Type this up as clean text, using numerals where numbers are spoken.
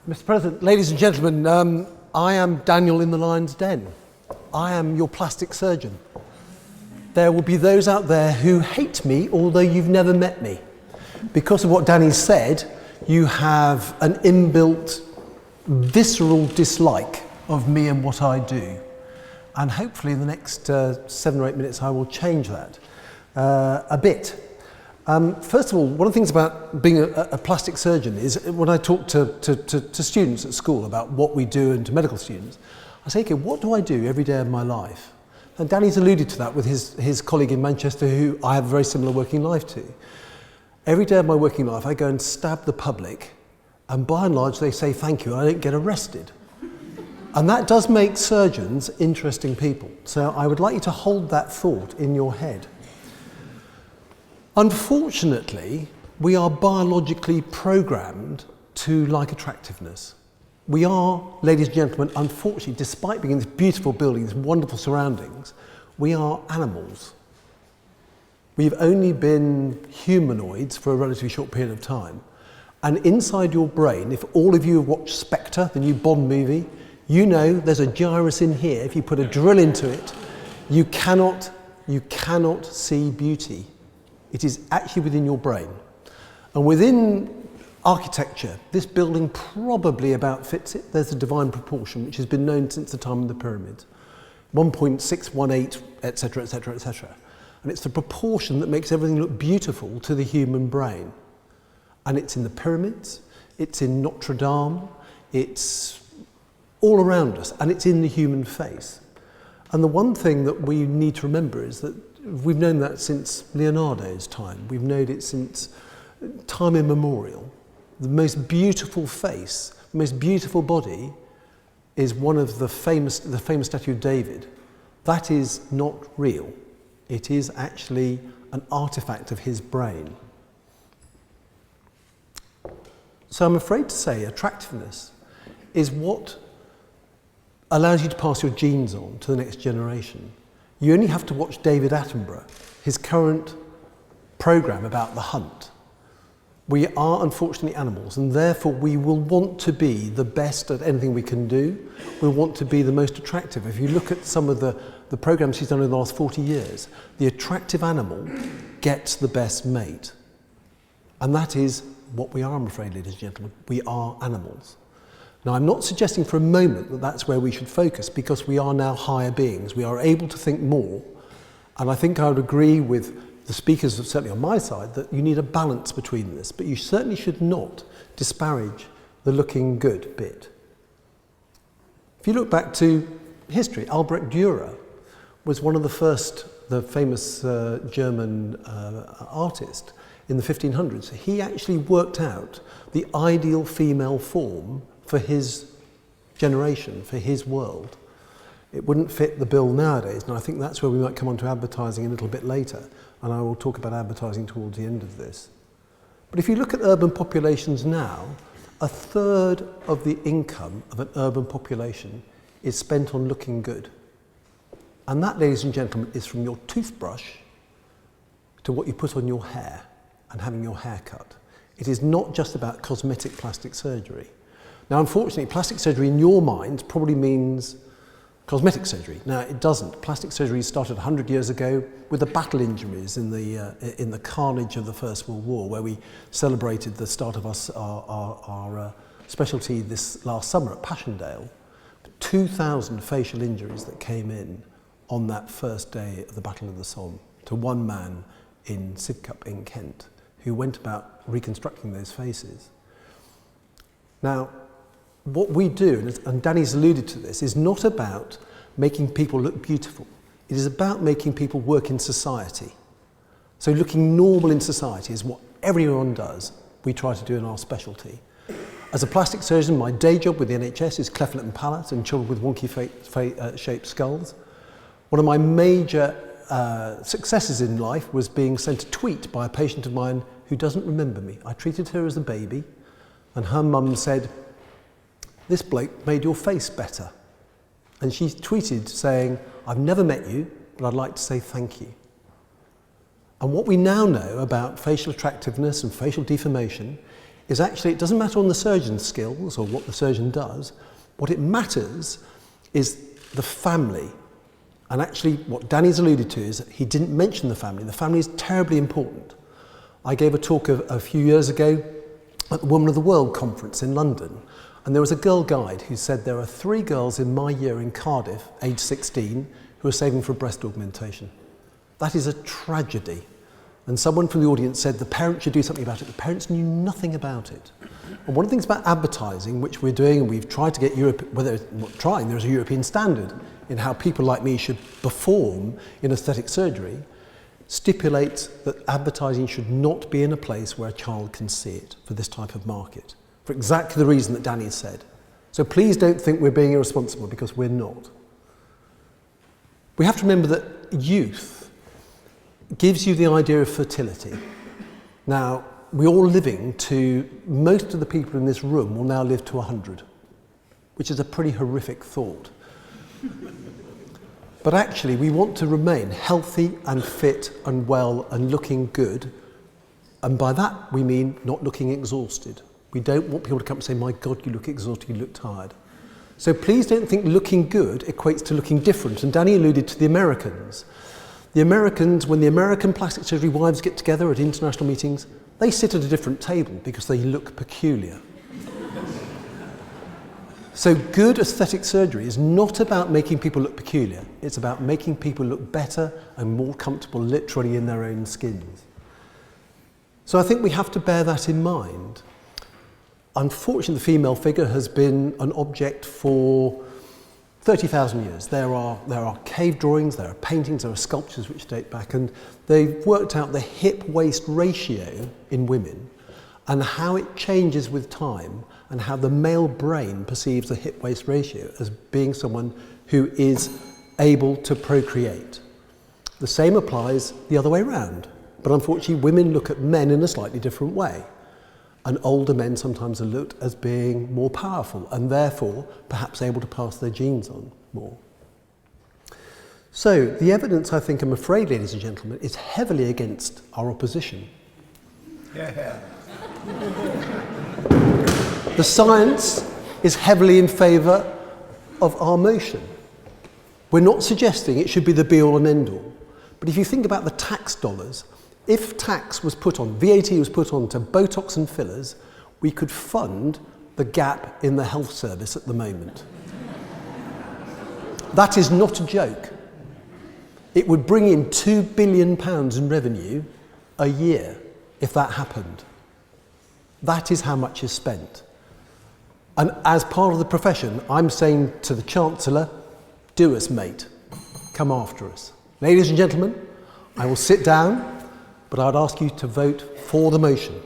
Mr. President, ladies and gentlemen, I am Daniel in the lion's den. I am your plastic surgeon. There will be those out there who hate me, although you've never met me. Because of what Danny said, you have an inbuilt, visceral dislike of me and what I do. And hopefully in the next 7 or 8 minutes I will change that a bit. First of all, one of the things about being a plastic surgeon is when I talk to students at school about what we do and to medical students, I say, okay, what do I do every day of my life? And Danny's alluded to that with his colleague in Manchester who I have a very similar working life to. Every day of my working life I go and stab the public, and by and large they say thank you and I don't get arrested. And that does make surgeons interesting people. So I would like you to hold that thought in your head. Unfortunately, we are biologically programmed to like attractiveness. We are, ladies and gentlemen, unfortunately, despite being in this beautiful building, these wonderful surroundings, we are animals. We've only been humanoids for a relatively short period of time. And inside your brain, if all of you have watched Spectre, the new Bond movie, you know there's a gyrus in here. If you put a drill into it, you cannot see beauty. It is actually within your brain. And within architecture, this building probably about fits it. There's a divine proportion, which has been known since the time of the pyramids. 1.618, etc., etc., etc. And it's the proportion that makes everything look beautiful to the human brain. And it's in the pyramids, it's in Notre Dame, it's all around us, and it's in the human face. And the one thing that we need to remember is that we've known that since Leonardo's time. We've known it since time immemorial. The most beautiful face, the most beautiful body is one of the famous statue of David. That is not real. It is actually an artifact of his brain. So I'm afraid to say attractiveness is what allows you to pass your genes on to the next generation. You only have to watch David Attenborough, his current programme about the hunt. We are unfortunately animals, and therefore we will want to be the best at anything we can do. We'll want to be the most attractive. If you look at some of the programmes he's done in the last 40 years, the attractive animal gets the best mate. And that is what we are, I'm afraid, ladies and gentlemen. We are animals. Now, I'm not suggesting for a moment that that's where we should focus, because we are now higher beings. We are able to think more, and I think I would agree with the speakers, certainly on my side, that you need a balance between this, but you certainly should not disparage the looking good bit. If you look back to history, Albrecht Dürer was one of the famous German artist in the 1500s. He actually worked out the ideal female form for his generation, for his world. It wouldn't fit the bill nowadays, and I think that's where we might come on to advertising a little bit later, and I will talk about advertising towards the end of this. But if you look at urban populations now, 1/3 of the income of an urban population is spent on looking good. And that, ladies and gentlemen, is from your toothbrush to what you put on your hair and having your hair cut. It is not just about cosmetic plastic surgery. Now, unfortunately, plastic surgery in your mind probably means cosmetic surgery. Now, it doesn't. Plastic surgery started 100 years ago with the battle injuries in the carnage of the First World War, where we celebrated the start of our specialty this last summer at Passchendaele. 2,000 facial injuries that came in on that first day of the Battle of the Somme to one man in Sidcup in Kent, who went about reconstructing those faces. Now, what we do, and Danny's alluded to this, is not about making people look beautiful. It is about making people work in society. So looking normal in society is what everyone does. We try to do in our specialty. As a plastic surgeon, my day job with the NHS is cleft lip and palate and children with wonky shaped skulls. One of my major successes in life was being sent a tweet by a patient of mine who doesn't remember me. I treated her as a baby, and her mum said, "This bloke made your face better." And she tweeted saying, "I've never met you, but I'd like to say thank you." And what we now know about facial attractiveness and facial deformation is actually, it doesn't matter on the surgeon's skills or what the surgeon does. What it matters is the family. And actually, what Danny's alluded to is that he didn't mention the family. The family is terribly important. I gave a talk a few years ago at the Woman of the World conference in London, and there was a girl guide who said there are 3 girls in my year in Cardiff, age 16, who are saving for breast augmentation. That is a tragedy. And someone from the audience said the parents should do something about it. The parents knew nothing about it. And one of the things about advertising, which we're doing, and we've tried to get Europe, there's a European standard in how people like me should perform in aesthetic surgery, stipulates that advertising should not be in a place where a child can see it for this type of market, for exactly the reason that Danny said. So please don't think we're being irresponsible, because we're not. We have to remember that youth gives you the idea of fertility. Now, we're all living to, most of the people in this room will now live to 100, which is a pretty horrific thought. But actually, we want to remain healthy and fit and well and looking good. And by that, we mean not looking exhausted. We don't want people to come and say, my God, you look exhausted, you look tired. So please don't think looking good equates to looking different. And Danny alluded to the Americans. The Americans, when the American plastic surgery wives get together at international meetings, they sit at a different table because they look peculiar. So good aesthetic surgery is not about making people look peculiar. It's about making people look better and more comfortable literally in their own skins. So I think we have to bear that in mind. Unfortunately, the female figure has been an object for 30,000 years. There are cave drawings, there are paintings, there are sculptures which date back, and they've worked out the hip-waist ratio in women and how it changes with time, and how the male brain perceives the hip-waist ratio as being someone who is able to procreate. The same applies the other way around, but unfortunately women look at men in a slightly different way, and older men sometimes are looked as being more powerful and therefore perhaps able to pass their genes on more. So the evidence, I think, I'm afraid, ladies and gentlemen, is heavily against our opposition. Yeah. The science is heavily in favour of our motion. We're not suggesting it should be the be-all and end-all. But if you think about the tax dollars, if tax was put on, VAT was put on to Botox and fillers, we could fund the gap in the health service at the moment. That is not a joke. It would bring in £2 billion in revenue a year if that happened. That is how much is spent. And as part of the profession, I'm saying to the Chancellor, do us, mate. Come after us. Ladies and gentlemen, I will sit down, but I'd ask you to vote for the motion.